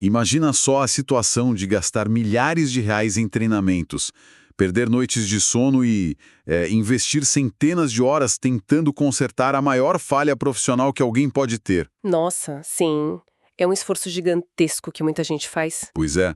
Imagina só a situação de gastar milhares de reais em treinamentos, perder noites de sono e investir centenas de horas tentando consertar a maior falha profissional que alguém pode ter. Nossa, sim. É um esforço gigantesco que muita gente faz. Pois é.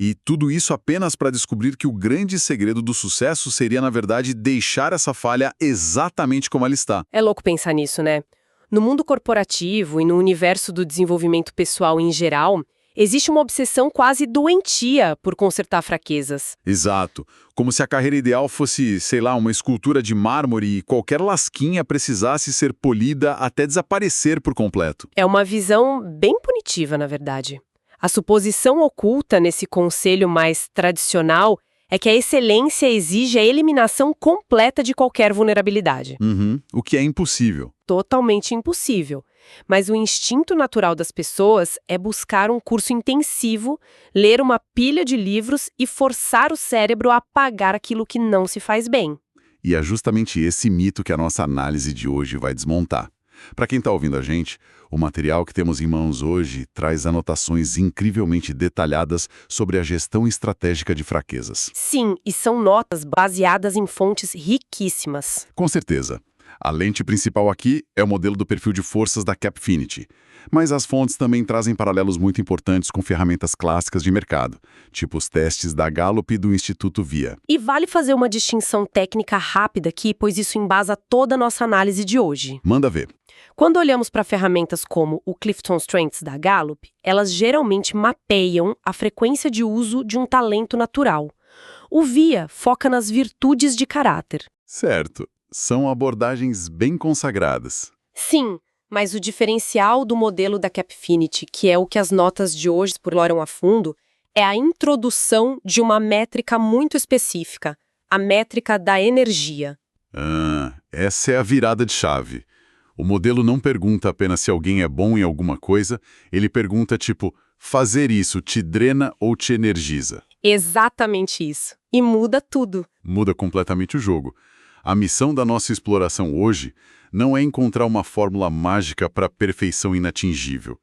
E tudo isso apenas para descobrir que o grande segredo do sucesso seria, na verdade, deixar essa falha exatamente como ela está. É louco pensar nisso, né? No mundo corporativo e no universo do desenvolvimento pessoal em geral, existe uma obsessão quase doentia por consertar fraquezas. Exato. Como se a carreira ideal fosse, sei lá, uma escultura de mármore e qualquer lasquinha precisasse ser polida até desaparecer por completo. É uma visão bem punitiva, na verdade. A suposição oculta nesse conselho mais tradicional é que a excelência exige a eliminação completa de qualquer vulnerabilidade. O que é impossível. Totalmente impossível. Mas o instinto natural das pessoas é buscar um curso intensivo, ler uma pilha de livros e forçar o cérebro a apagar aquilo que não se faz bem. E é justamente esse mito que a nossa análise de hoje vai desmontar. Para quem está ouvindo a gente, o material que temos em mãos hoje traz anotações incrivelmente detalhadas sobre a gestão estratégica de fraquezas. Sim, e são notas baseadas em fontes riquíssimas. Com certeza. A lente principal aqui é o modelo do perfil de forças da Capfinity, mas as fontes também trazem paralelos muito importantes com ferramentas clássicas de mercado, tipo os testes da Gallup e do Instituto VIA. E vale fazer uma distinção técnica rápida aqui, pois isso embasa toda a nossa análise de hoje. Manda ver. Quando olhamos para ferramentas como o Clifton Strengths da Gallup, elas geralmente mapeiam a frequência de uso de um talento natural. O VIA foca nas virtudes de caráter. Certo. São abordagens bem consagradas. Sim, mas o diferencial do modelo da Capfinity, que é o que as notas de hoje exploram a fundo, é a introdução de uma métrica muito específica, a métrica da energia. Essa é a virada de chave. O modelo não pergunta apenas se alguém é bom em alguma coisa, ele pergunta tipo, fazer isso te drena ou te energiza? Exatamente isso. E muda tudo. Muda completamente o jogo. A missão da nossa exploração hoje não é encontrar uma fórmula mágica para a perfeição inatingível.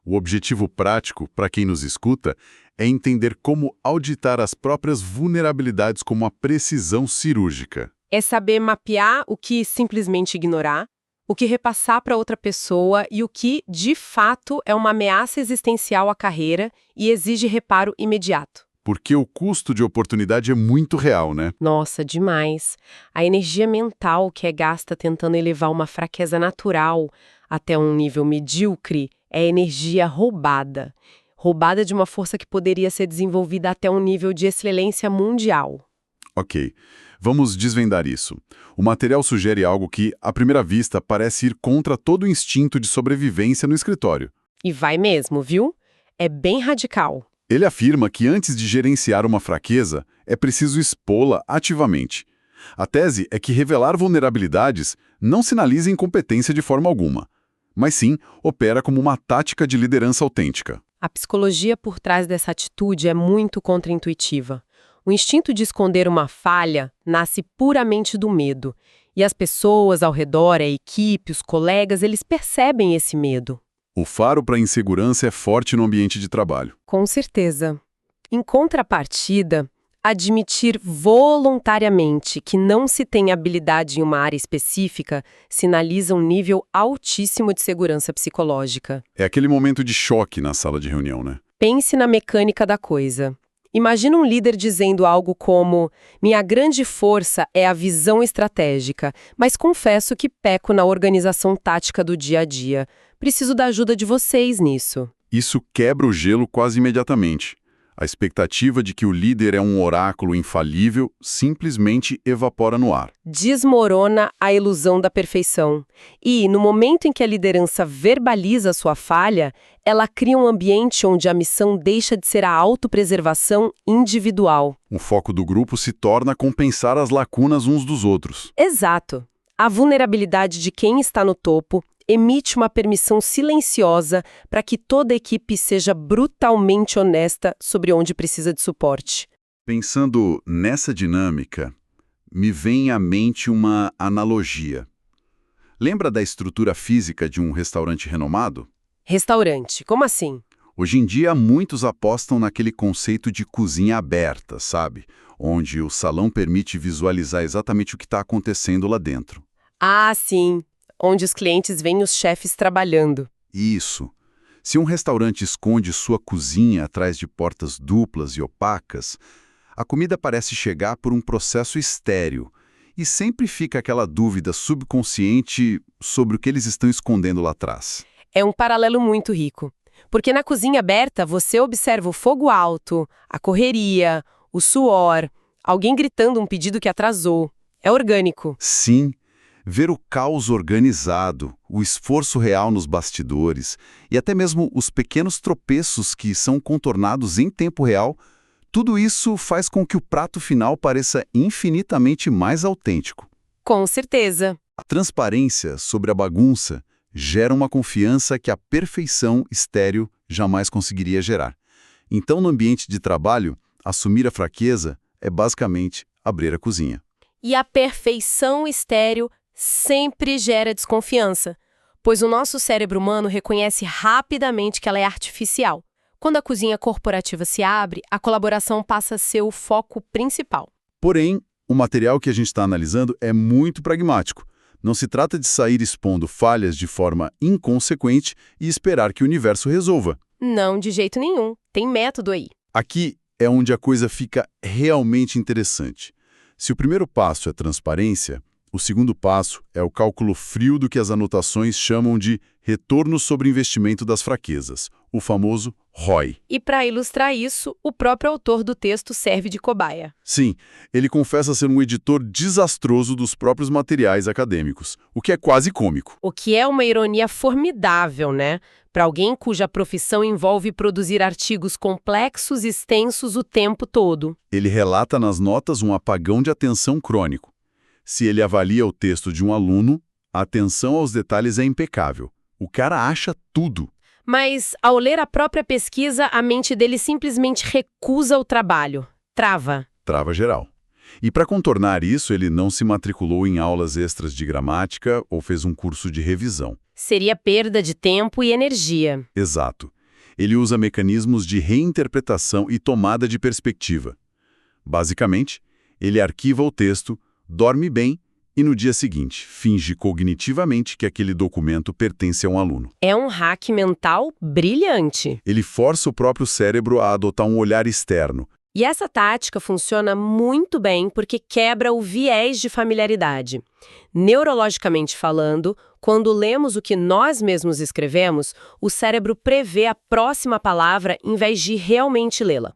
O objetivo prático, para quem nos escuta, é entender como auditar as próprias vulnerabilidades com uma precisão cirúrgica. É saber mapear o que simplesmente ignorar, o que repassar para outra pessoa e o que, de fato, é uma ameaça existencial à carreira e exige reparo imediato. Porque o custo de oportunidade é muito real, né? Nossa, demais. A energia mental que é gasta tentando elevar uma fraqueza natural até um nível medíocre é energia roubada. Roubada de uma força que poderia ser desenvolvida até um nível de excelência mundial. Ok, vamos desvendar isso. O material sugere algo que, à primeira vista, parece ir contra todo o instinto de sobrevivência no escritório. E vai mesmo, viu? É bem radical. Ele afirma que antes de gerenciar uma fraqueza, é preciso expô-la ativamente. A tese é que revelar vulnerabilidades não sinaliza incompetência de forma alguma, mas sim opera como uma tática de liderança autêntica. A psicologia por trás dessa atitude é muito contraintuitiva. O instinto de esconder uma falha nasce puramente do medo. E as pessoas ao redor, a equipe, os colegas, eles percebem esse medo. O faro para a insegurança é forte no ambiente de trabalho. Com certeza. Em contrapartida, admitir voluntariamente que não se tem habilidade em uma área específica sinaliza um nível altíssimo de segurança psicológica. É aquele momento de choque na sala de reunião, né? Pense na mecânica da coisa. Imagina um líder dizendo algo como: minha grande força é a visão estratégica, mas confesso que peco na organização tática do dia a dia. Preciso da ajuda de vocês nisso. Isso quebra o gelo quase imediatamente. A expectativa de que o líder é um oráculo infalível simplesmente evapora no ar. Desmorona a ilusão da perfeição. E, no momento em que a liderança verbaliza sua falha, ela cria um ambiente onde a missão deixa de ser a autopreservação individual. O foco do grupo se torna compensar as lacunas uns dos outros. Exato. A vulnerabilidade de quem está no topo emite uma permissão silenciosa para que toda a equipe seja brutalmente honesta sobre onde precisa de suporte. Pensando nessa dinâmica, me vem à mente uma analogia. Lembra da estrutura física de um restaurante renomado? Restaurante, como assim? Hoje em dia, muitos apostam naquele conceito de cozinha aberta, sabe? Onde o salão permite visualizar exatamente o que está acontecendo lá dentro. Ah, sim, onde os clientes veem os chefes trabalhando. Isso. Se um restaurante esconde sua cozinha atrás de portas duplas e opacas, a comida parece chegar por um processo estéril, e sempre fica aquela dúvida subconsciente sobre o que eles estão escondendo lá atrás. É um paralelo muito rico. Porque na cozinha aberta você observa o fogo alto, a correria, o suor, alguém gritando um pedido que atrasou. É orgânico. Sim, ver o caos organizado, o esforço real nos bastidores e até mesmo os pequenos tropeços que são contornados em tempo real, tudo isso faz com que o prato final pareça infinitamente mais autêntico. Com certeza. A transparência sobre a bagunça gera uma confiança que a perfeição estéril jamais conseguiria gerar. Então, no ambiente de trabalho, assumir a fraqueza é basicamente abrir a cozinha. E a perfeição estéril sempre gera desconfiança, pois o nosso cérebro humano reconhece rapidamente que ela é artificial. Quando a cozinha corporativa se abre, a colaboração passa a ser o foco principal. Porém, o material que a gente está analisando é muito pragmático. Não se trata de sair expondo falhas de forma inconsequente e esperar que o universo resolva. Não, de jeito nenhum. Tem método aí. Aqui é onde a coisa fica realmente interessante. Se o primeiro passo é transparência, o segundo passo é o cálculo frio do que as anotações chamam de retorno sobre investimento das fraquezas, o famoso ROI. E para ilustrar isso, o próprio autor do texto serve de cobaia. Sim, ele confessa ser um editor desastroso dos próprios materiais acadêmicos, o que é quase cômico. O que é uma ironia formidável, né? Para alguém cuja profissão envolve produzir artigos complexos e extensos o tempo todo. Ele relata nas notas um apagão de atenção crônico. Se ele avalia o texto de um aluno, a atenção aos detalhes é impecável. O cara acha tudo. Mas, ao ler a própria pesquisa, a mente dele simplesmente recusa o trabalho. Trava. Trava geral. E para contornar isso, ele não se matriculou em aulas extras de gramática ou fez um curso de revisão. Seria perda de tempo e energia. Exato. Ele usa mecanismos de reinterpretação e tomada de perspectiva. Basicamente, ele arquiva o texto, dorme bem e no dia seguinte finge cognitivamente que aquele documento pertence a um aluno. É um hack mental brilhante. Ele força o próprio cérebro a adotar um olhar externo. E essa tática funciona muito bem porque quebra o viés de familiaridade. Neurologicamente falando, quando lemos o que nós mesmos escrevemos, o cérebro prevê a próxima palavra em vez de realmente lê-la.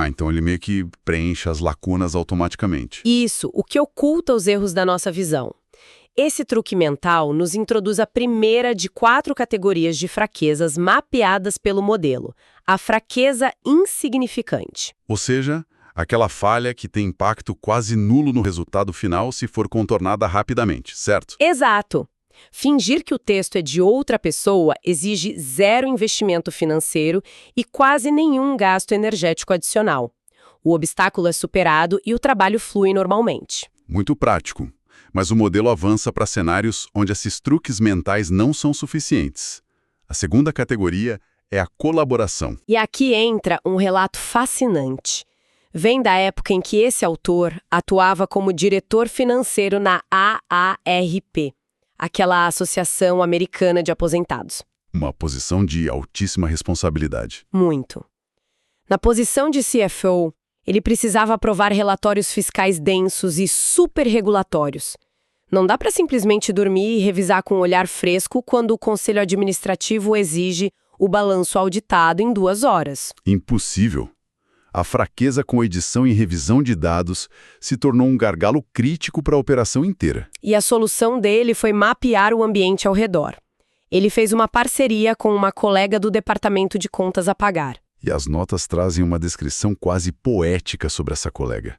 Então ele meio que preenche as lacunas automaticamente. Isso, o que oculta os erros da nossa visão. Esse truque mental nos introduz a primeira de 4 categorias de fraquezas mapeadas pelo modelo, a fraqueza insignificante. Ou seja, aquela falha que tem impacto quase nulo no resultado final se for contornada rapidamente, certo? Exato. Fingir que o texto é de outra pessoa exige 0 investimento financeiro e quase nenhum gasto energético adicional. O obstáculo é superado e o trabalho flui normalmente. Muito prático. Mas o modelo avança para cenários onde esses truques mentais não são suficientes. A segunda categoria é a colaboração. E aqui entra um relato fascinante. Vem da época em que esse autor atuava como diretor financeiro na AARP, aquela Associação Americana de Aposentados. Uma posição de altíssima responsabilidade. Muito. Na posição de CFO, ele precisava aprovar relatórios fiscais densos e super regulatórios. Não dá para simplesmente dormir e revisar com um olhar fresco quando o conselho administrativo exige o balanço auditado em 2 horas. Impossível. A fraqueza com edição e revisão de dados se tornou um gargalo crítico para a operação inteira. E a solução dele foi mapear o ambiente ao redor. Ele fez uma parceria com uma colega do Departamento de Contas a Pagar. E as notas trazem uma descrição quase poética sobre essa colega.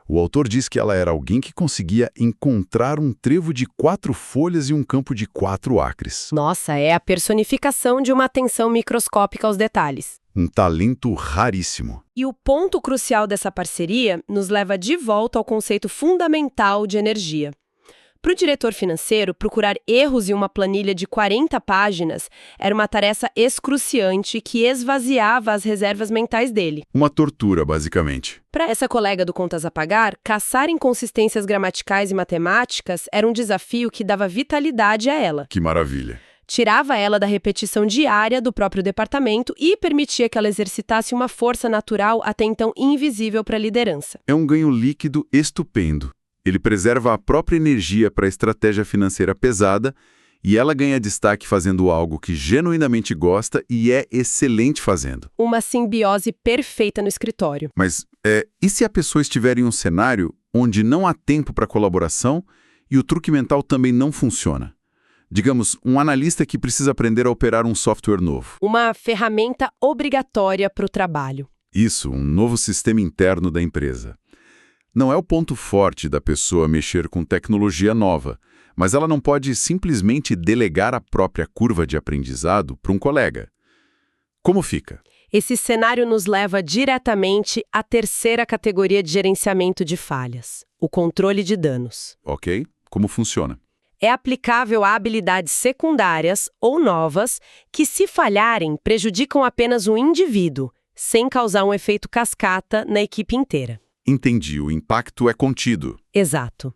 O autor diz que ela era alguém que conseguia encontrar um trevo de 4 folhas e um campo de 4 acres. Nossa, é a personificação de uma atenção microscópica aos detalhes. Um talento raríssimo. E o ponto crucial dessa parceria nos leva de volta ao conceito fundamental de energia. Para o diretor financeiro, procurar erros em uma planilha de 40 páginas era uma tarefa excruciante que esvaziava as reservas mentais dele. Uma tortura, basicamente. Para essa colega do Contas a Pagar, caçar inconsistências gramaticais e matemáticas era um desafio que dava vitalidade a ela. Que maravilha. Tirava ela da repetição diária do próprio departamento e permitia que ela exercitasse uma força natural até então invisível para a liderança. É um ganho líquido estupendo. Ele preserva a própria energia para a estratégia financeira pesada e ela ganha destaque fazendo algo que genuinamente gosta e é excelente fazendo. Uma simbiose perfeita no escritório. Mas e se a pessoa estiver em um cenário onde não há tempo para colaboração e o truque mental também não funciona? Digamos, um analista que precisa aprender a operar um software novo. Uma ferramenta obrigatória para o trabalho. Isso, um novo sistema interno da empresa. Não é o ponto forte da pessoa mexer com tecnologia nova, mas ela não pode simplesmente delegar a própria curva de aprendizado para um colega. Como fica? Esse cenário nos leva diretamente à terceira categoria de gerenciamento de falhas, o controle de danos. Ok? Como funciona? É aplicável a habilidades secundárias ou novas que, se falharem, prejudicam apenas o indivíduo, sem causar um efeito cascata na equipe inteira. Entendi, o impacto é contido. Exato.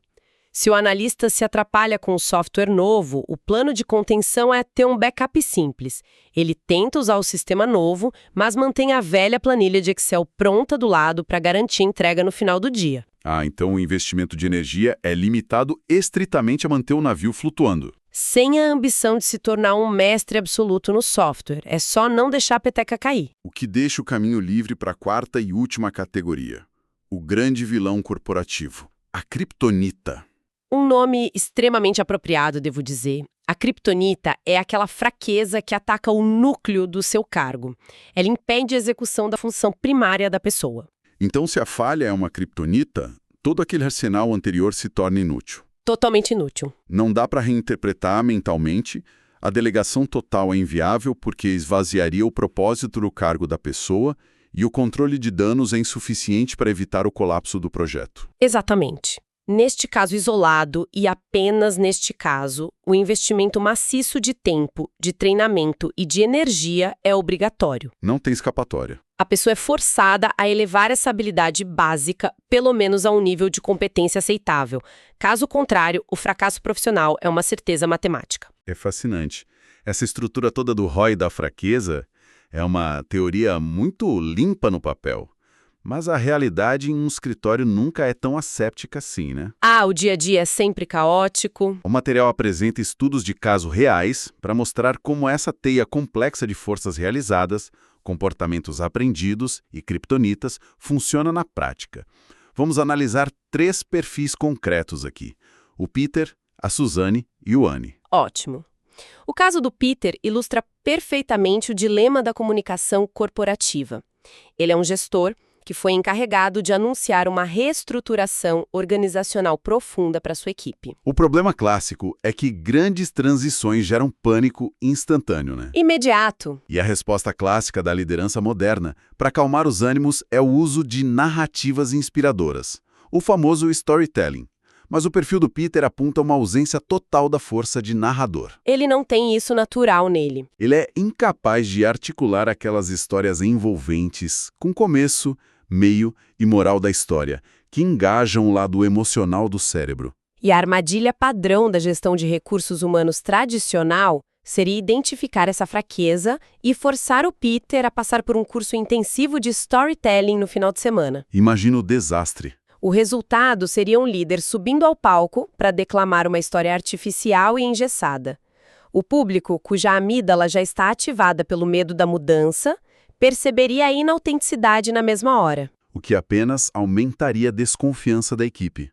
Se o analista se atrapalha com um software novo, o plano de contenção é ter um backup simples. Ele tenta usar o sistema novo, mas mantém a velha planilha de Excel pronta do lado para garantir entrega no final do dia. Ah, então o investimento de energia é limitado estritamente a manter o navio flutuando. Sem a ambição de se tornar um mestre absoluto no software. É só não deixar a peteca cair. O que deixa o caminho livre para a quarta e última categoria. O grande vilão corporativo. A criptonita. Um nome extremamente apropriado, devo dizer. A criptonita é aquela fraqueza que ataca o núcleo do seu cargo. Ela impede a execução da função primária da pessoa. Então, se a falha é uma criptonita, todo aquele arsenal anterior se torna inútil. Totalmente inútil. Não dá para reinterpretar mentalmente, a delegação total é inviável porque esvaziaria o propósito do cargo da pessoa e o controle de danos é insuficiente para evitar o colapso do projeto. Exatamente. Neste caso isolado, e apenas neste caso, o investimento maciço de tempo, de treinamento e de energia é obrigatório. Não tem escapatória. A pessoa é forçada a elevar essa habilidade básica, pelo menos a um nível de competência aceitável. Caso contrário, o fracasso profissional é uma certeza matemática. É fascinante. Essa estrutura toda do ROI da fraqueza é uma teoria muito limpa no papel. Mas a realidade em um escritório nunca é tão asséptica assim, né? O dia a dia é sempre caótico. O material apresenta estudos de caso reais para mostrar como essa teia complexa de forças realizadas, comportamentos aprendidos e criptonitas funciona na prática. Vamos analisar 3 perfis concretos aqui: o Peter, a Suzane e o Anne. Ótimo. O caso do Peter ilustra perfeitamente o dilema da comunicação corporativa. Ele é um gestor que foi encarregado de anunciar uma reestruturação organizacional profunda para sua equipe. O problema clássico é que grandes transições geram pânico instantâneo, né? Imediato. E a resposta clássica da liderança moderna para acalmar os ânimos é o uso de narrativas inspiradoras, o famoso storytelling. Mas o perfil do Peter aponta uma ausência total da força de narrador. Ele não tem isso natural nele. Ele é incapaz de articular aquelas histórias envolventes, com começo, meio e moral da história, que engajam o lado emocional do cérebro. E a armadilha padrão da gestão de recursos humanos tradicional seria identificar essa fraqueza e forçar o Peter a passar por um curso intensivo de storytelling no final de semana. Imagina o desastre. O resultado seria um líder subindo ao palco para declamar uma história artificial e engessada. O público, cuja amígdala já está ativada pelo medo da mudança, perceberia a inautenticidade na mesma hora. O que apenas aumentaria a desconfiança da equipe.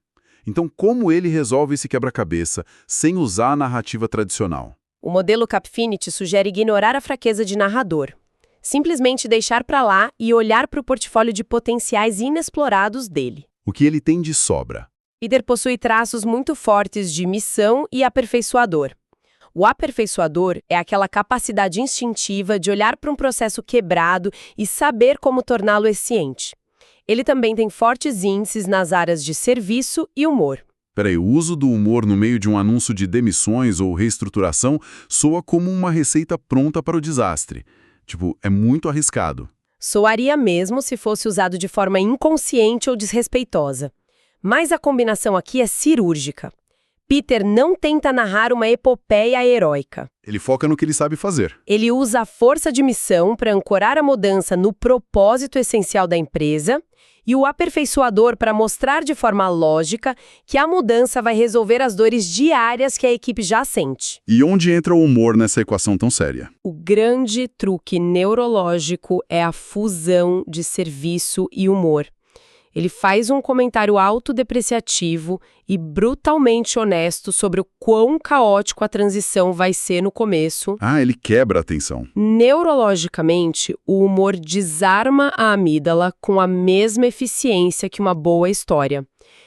Então, como ele resolve esse quebra-cabeça sem usar a narrativa tradicional? O modelo Capfinity sugere ignorar a fraqueza de narrador. Simplesmente deixar para lá e olhar para o portfólio de potenciais inexplorados dele. O que ele tem de sobra? O líder possui traços muito fortes de missão e aperfeiçoador. O aperfeiçoador é aquela capacidade instintiva de olhar para um processo quebrado e saber como torná-lo eficiente. Ele também tem fortes índices nas áreas de serviço e humor. Peraí, o uso do humor no meio de um anúncio de demissões ou reestruturação soa como uma receita pronta para o desastre. Tipo, é muito arriscado. Soaria mesmo se fosse usado de forma inconsciente ou desrespeitosa. Mas a combinação aqui é cirúrgica. Peter não tenta narrar uma epopeia heróica. Ele foca no que ele sabe fazer. Ele usa a força de missão para ancorar a mudança no propósito essencial da empresa e o aperfeiçoador para mostrar de forma lógica que a mudança vai resolver as dores diárias que a equipe já sente. E onde entra o humor nessa equação tão séria? O grande truque neurológico é a fusão de serviço e humor. Ele faz um comentário autodepreciativo e brutalmente honesto sobre o quão caótico a transição vai ser no começo. Ah, ele quebra a tensão. Neurologicamente, o humor desarma a amígdala com a mesma eficiência que uma boa história.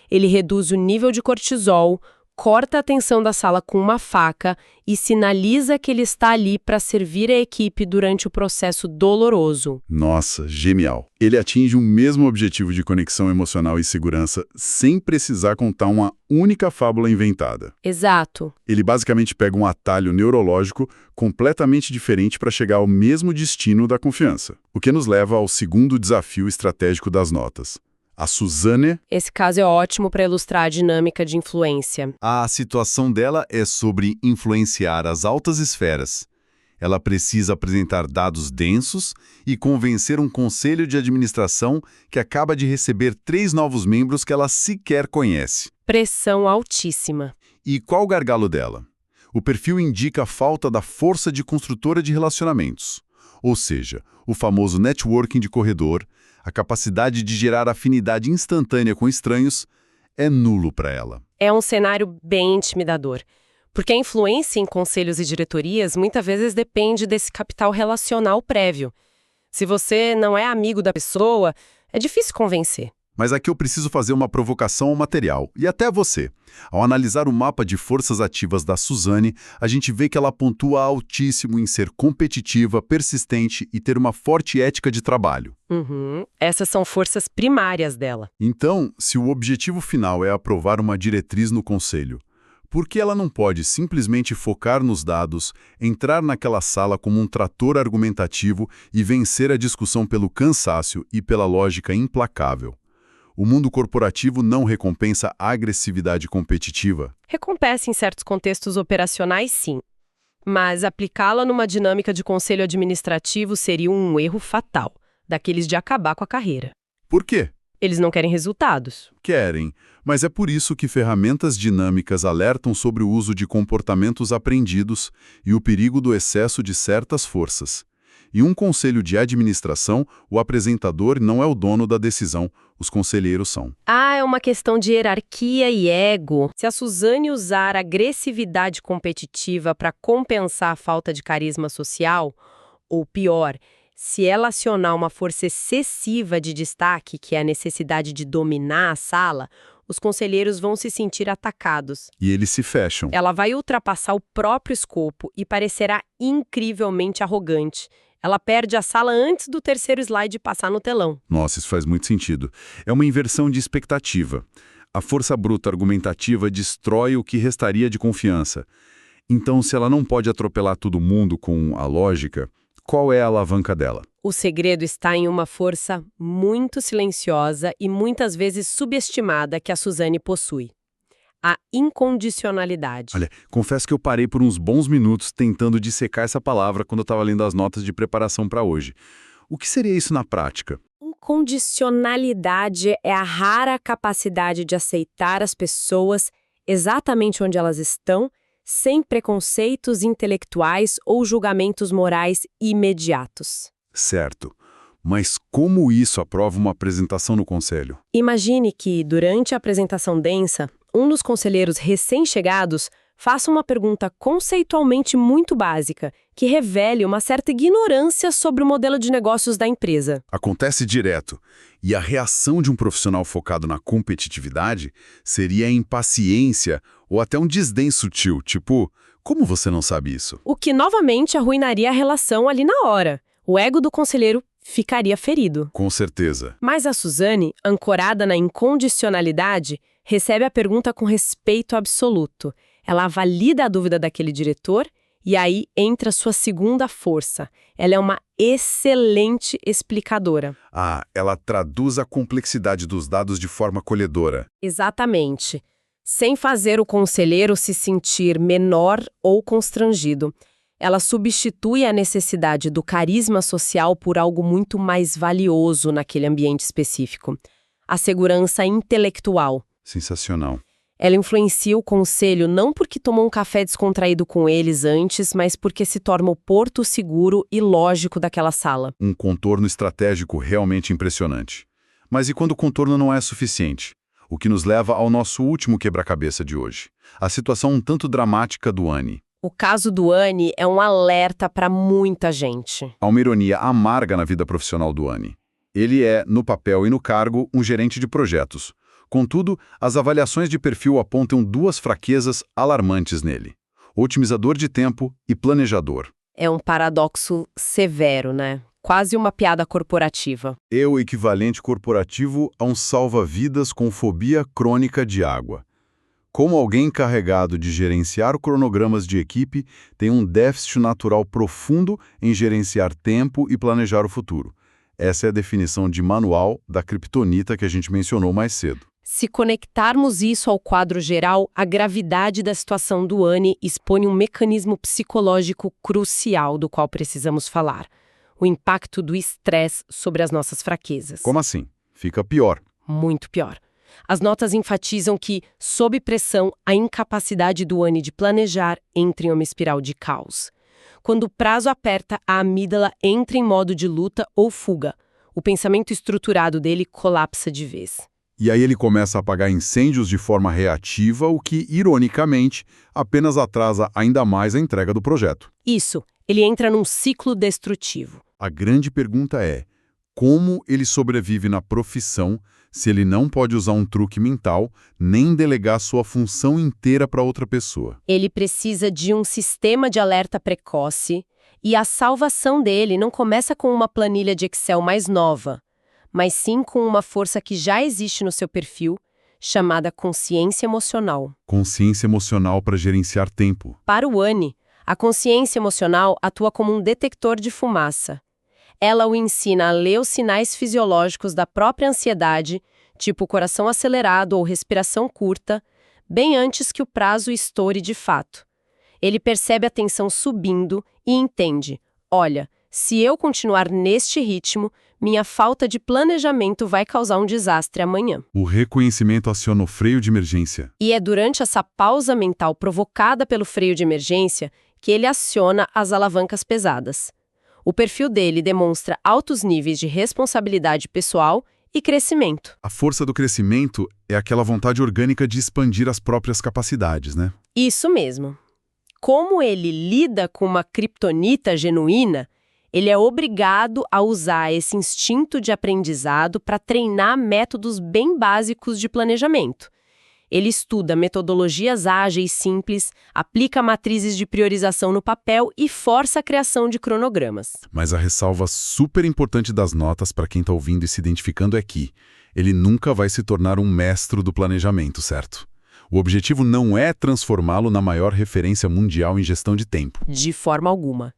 Ele reduz o nível de cortisol, corta a tensão da sala com uma faca e sinaliza que ele está ali para servir a equipe durante o processo doloroso. Nossa, genial. Ele atinge o mesmo objetivo de conexão emocional e segurança sem precisar contar uma única fábula inventada. Exato. Ele basicamente pega um atalho neurológico completamente diferente para chegar ao mesmo destino da confiança. O que nos leva ao segundo desafio estratégico das notas. A Suzanne... Esse caso é ótimo para ilustrar a dinâmica de influência. A situação dela é sobre influenciar as altas esferas. Ela precisa apresentar dados densos e convencer um conselho de administração que acaba de receber 3 novos membros que ela sequer conhece. Pressão altíssima. E qual o gargalo dela? O perfil indica a falta da força de construtora de relacionamentos. Ou seja, o famoso networking de corredor, a capacidade de gerar afinidade instantânea com estranhos, é nulo para ela. É um cenário bem intimidador, porque a influência em conselhos e diretorias muitas vezes depende desse capital relacional prévio. Se você não é amigo da pessoa, é difícil convencer. Mas aqui eu preciso fazer uma provocação ao material, e até você. Ao analisar o mapa de forças ativas da Suzanne, a gente vê que ela pontua altíssimo em ser competitiva, persistente e ter uma forte ética de trabalho. Essas são forças primárias dela. Então, se o objetivo final é aprovar uma diretriz no conselho, por que ela não pode simplesmente focar nos dados, entrar naquela sala como um trator argumentativo e vencer a discussão pelo cansaço e pela lógica implacável? O mundo corporativo não recompensa a agressividade competitiva? Recompensa em certos contextos operacionais, sim. Mas aplicá-la numa dinâmica de conselho administrativo seria um erro fatal, daqueles de acabar com a carreira. Por quê? Eles não querem resultados. Querem, mas é por isso que ferramentas dinâmicas alertam sobre o uso de comportamentos aprendidos e o perigo do excesso de certas forças. Em um conselho de administração, o apresentador não é o dono da decisão, os conselheiros são. É uma questão de hierarquia e ego. Se a Suzanne usar agressividade competitiva para compensar a falta de carisma social, ou pior, se ela acionar uma força excessiva de destaque, que é a necessidade de dominar a sala, os conselheiros vão se sentir atacados. E eles se fecham. Ela vai ultrapassar o próprio escopo e parecerá incrivelmente arrogante. Ela perde a sala antes do terceiro slide passar no telão. Nossa, isso faz muito sentido. É uma inversão de expectativa. A força bruta argumentativa destrói o que restaria de confiança. Então, se ela não pode atropelar todo mundo com a lógica, qual é a alavanca dela? O segredo está em uma força muito silenciosa e muitas vezes subestimada que a Suzanne possui. A incondicionalidade. Olha, confesso que eu parei por uns bons minutos tentando dissecar essa palavra quando eu estava lendo as notas de preparação para hoje. O que seria isso na prática? Incondicionalidade é a rara capacidade de aceitar as pessoas exatamente onde elas estão, sem preconceitos intelectuais ou julgamentos morais imediatos. Certo. Mas como isso aprova uma apresentação no conselho? Imagine que, durante a apresentação densa, um dos conselheiros recém-chegados faça uma pergunta conceitualmente muito básica, que revele uma certa ignorância sobre o modelo de negócios da empresa. Acontece direto. E a reação de um profissional focado na competitividade seria a impaciência ou até um desdém sutil, tipo, como você não sabe isso? O que novamente arruinaria a relação ali na hora. O ego do conselheiro ficaria ferido. Com certeza. Mas a Suzanne, ancorada na incondicionalidade, recebe a pergunta com respeito absoluto. Ela valida a dúvida daquele diretor e aí entra sua segunda força. Ela é uma excelente explicadora. Ah, ela traduz a complexidade dos dados de forma acolhedora. Exatamente. Sem fazer o conselheiro se sentir menor ou constrangido. Ela substitui a necessidade do carisma social por algo muito mais valioso naquele ambiente específico. A segurança intelectual. Sensacional. Ela influencia o conselho não porque tomou um café descontraído com eles antes, mas porque se torna o porto seguro e lógico daquela sala. Um contorno estratégico realmente impressionante. Mas e quando o contorno não é suficiente? O que nos leva ao nosso último quebra-cabeça de hoje. A situação um tanto dramática do Annie. O caso do Annie é um alerta para muita gente. Há uma ironia amarga na vida profissional do Annie. Ele é, no papel e no cargo, um gerente de projetos. Contudo, as avaliações de perfil apontam duas fraquezas alarmantes nele: otimizador de tempo e planejador. É um paradoxo severo, né? Quase uma piada corporativa. É o equivalente corporativo a um salva-vidas com fobia crônica de água. Como alguém encarregado de gerenciar cronogramas de equipe tem um déficit natural profundo em gerenciar tempo e planejar o futuro. Essa é a definição de manual da criptonita que a gente mencionou mais cedo. Se conectarmos isso ao quadro geral, a gravidade da situação do Annie expõe um mecanismo psicológico crucial do qual precisamos falar: o impacto do estresse sobre as nossas fraquezas. Como assim? Fica pior. Muito pior. As notas enfatizam que, sob pressão, a incapacidade do Annie de planejar entra em uma espiral de caos. Quando o prazo aperta, a amígdala entra em modo de luta ou fuga. O pensamento estruturado dele colapsa de vez. E aí ele começa a apagar incêndios de forma reativa, o que, ironicamente, apenas atrasa ainda mais a entrega do projeto. Isso, ele entra num ciclo destrutivo. A grande pergunta é: como ele sobrevive na profissão se ele não pode usar um truque mental nem delegar sua função inteira para outra pessoa? Ele precisa de um sistema de alerta precoce e a salvação dele não começa com uma planilha de Excel mais nova, mas sim com uma força que já existe no seu perfil, chamada consciência emocional. Consciência emocional para gerenciar tempo. Para o Annie, a consciência emocional atua como um detector de fumaça. Ela o ensina a ler os sinais fisiológicos da própria ansiedade, tipo coração acelerado ou respiração curta, bem antes que o prazo estoure de fato. Ele percebe a tensão subindo e entende: olha, se eu continuar neste ritmo, minha falta de planejamento vai causar um desastre amanhã. O reconhecimento aciona o freio de emergência. E é durante essa pausa mental provocada pelo freio de emergência que ele aciona as alavancas pesadas. O perfil dele demonstra altos níveis de responsabilidade pessoal e crescimento. A força do crescimento é aquela vontade orgânica de expandir as próprias capacidades, né? Isso mesmo. Como ele lida com uma criptonita genuína, ele é obrigado a usar esse instinto de aprendizado para treinar métodos bem básicos de planejamento. Ele estuda metodologias ágeis simples, aplica matrizes de priorização no papel e força a criação de cronogramas. Mas a ressalva super importante das notas para quem está ouvindo e se identificando é que ele nunca vai se tornar um mestre do planejamento, certo? O objetivo não é transformá-lo na maior referência mundial em gestão de tempo. De forma alguma.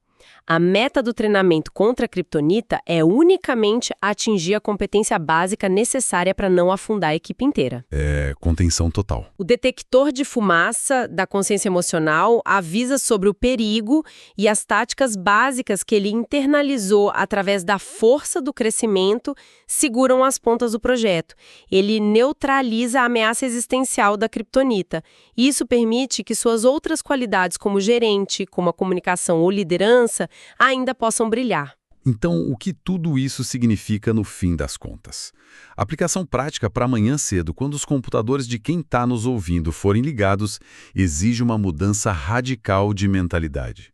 A meta do treinamento contra a criptonita é unicamente atingir a competência básica necessária para não afundar a equipe inteira. É contenção total. O detector de fumaça da consciência emocional avisa sobre o perigo e as táticas básicas que ele internalizou através da força do crescimento seguram as pontas do projeto. Ele neutraliza a ameaça existencial da criptonita. Isso permite que suas outras qualidades como gerente, como a comunicação ou liderança, ainda possam brilhar. Então, o que tudo isso significa no fim das contas? Aplicação prática para amanhã cedo, quando os computadores de quem está nos ouvindo forem ligados, exige uma mudança radical de mentalidade.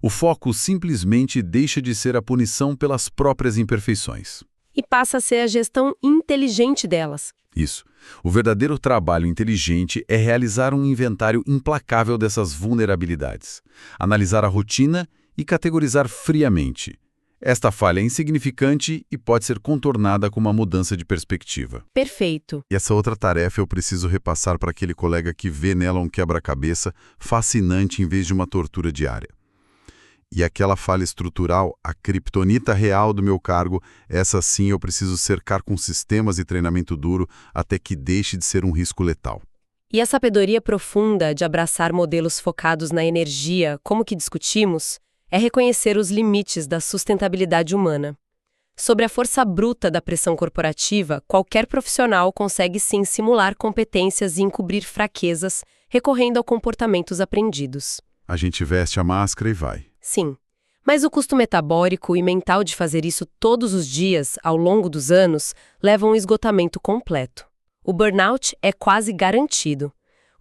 O foco simplesmente deixa de ser a punição pelas próprias imperfeições. E passa a ser a gestão inteligente delas. Isso. O verdadeiro trabalho inteligente é realizar um inventário implacável dessas vulnerabilidades, analisar a rotina e categorizar friamente. Esta falha é insignificante e pode ser contornada com uma mudança de perspectiva. Perfeito. E essa outra tarefa eu preciso repassar para aquele colega que vê nela um quebra-cabeça fascinante em vez de uma tortura diária. E aquela falha estrutural, a criptonita real do meu cargo, essa sim eu preciso cercar com sistemas e treinamento duro até que deixe de ser um risco letal. E a sabedoria profunda de abraçar modelos focados na energia, como que discutimos, é reconhecer os limites da sustentabilidade humana. Sobre a força bruta da pressão corporativa, qualquer profissional consegue sim simular competências e encobrir fraquezas, recorrendo a comportamentos aprendidos. A gente veste a máscara e vai. Sim, mas o custo metabólico e mental de fazer isso todos os dias, ao longo dos anos, leva a um esgotamento completo. O burnout é quase garantido.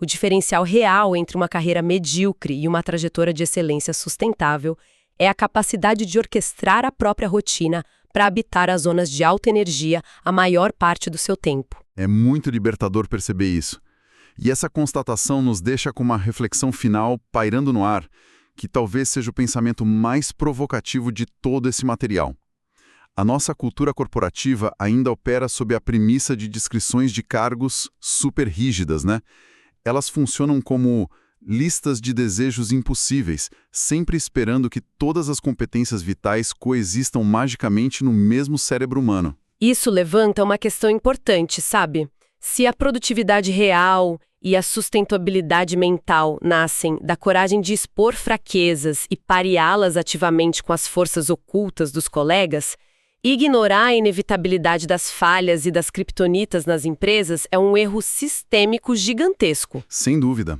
O diferencial real entre uma carreira medíocre e uma trajetória de excelência sustentável é a capacidade de orquestrar a própria rotina para habitar as zonas de alta energia a maior parte do seu tempo. É muito libertador perceber isso. E essa constatação nos deixa com uma reflexão final pairando no ar, que talvez seja o pensamento mais provocativo de todo esse material. A nossa cultura corporativa ainda opera sob a premissa de descrições de cargos super rígidas, né? Elas funcionam como listas de desejos impossíveis, sempre esperando que todas as competências vitais coexistam magicamente no mesmo cérebro humano. Isso levanta uma questão importante, sabe? Se a produtividade real e a sustentabilidade mental nascem da coragem de expor fraquezas e pareá-las ativamente com as forças ocultas dos colegas, ignorar a inevitabilidade das falhas e das criptonitas nas empresas é um erro sistêmico gigantesco. Sem dúvida.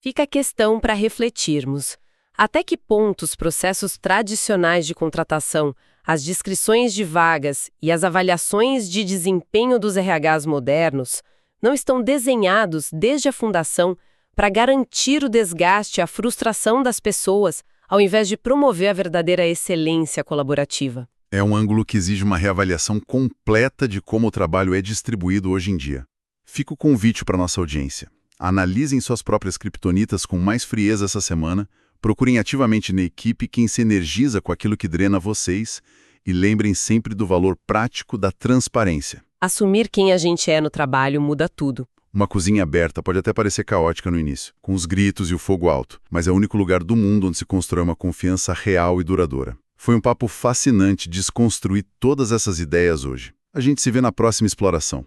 Fica a questão para refletirmos. Até que ponto os processos tradicionais de contratação, as descrições de vagas e as avaliações de desempenho dos RHs modernos não estão desenhados desde a fundação para garantir o desgaste e a frustração das pessoas, ao invés de promover a verdadeira excelência colaborativa? É um ângulo que exige uma reavaliação completa de como o trabalho é distribuído hoje em dia. Fica o convite para nossa audiência. Analisem suas próprias criptonitas com mais frieza essa semana, procurem ativamente na equipe quem se energiza com aquilo que drena vocês e lembrem sempre do valor prático da transparência. Assumir quem a gente é no trabalho muda tudo. Uma cozinha aberta pode até parecer caótica no início, com os gritos e o fogo alto, mas é o único lugar do mundo onde se constrói uma confiança real e duradoura. Foi um papo fascinante desconstruir todas essas ideias hoje. A gente se vê na próxima exploração.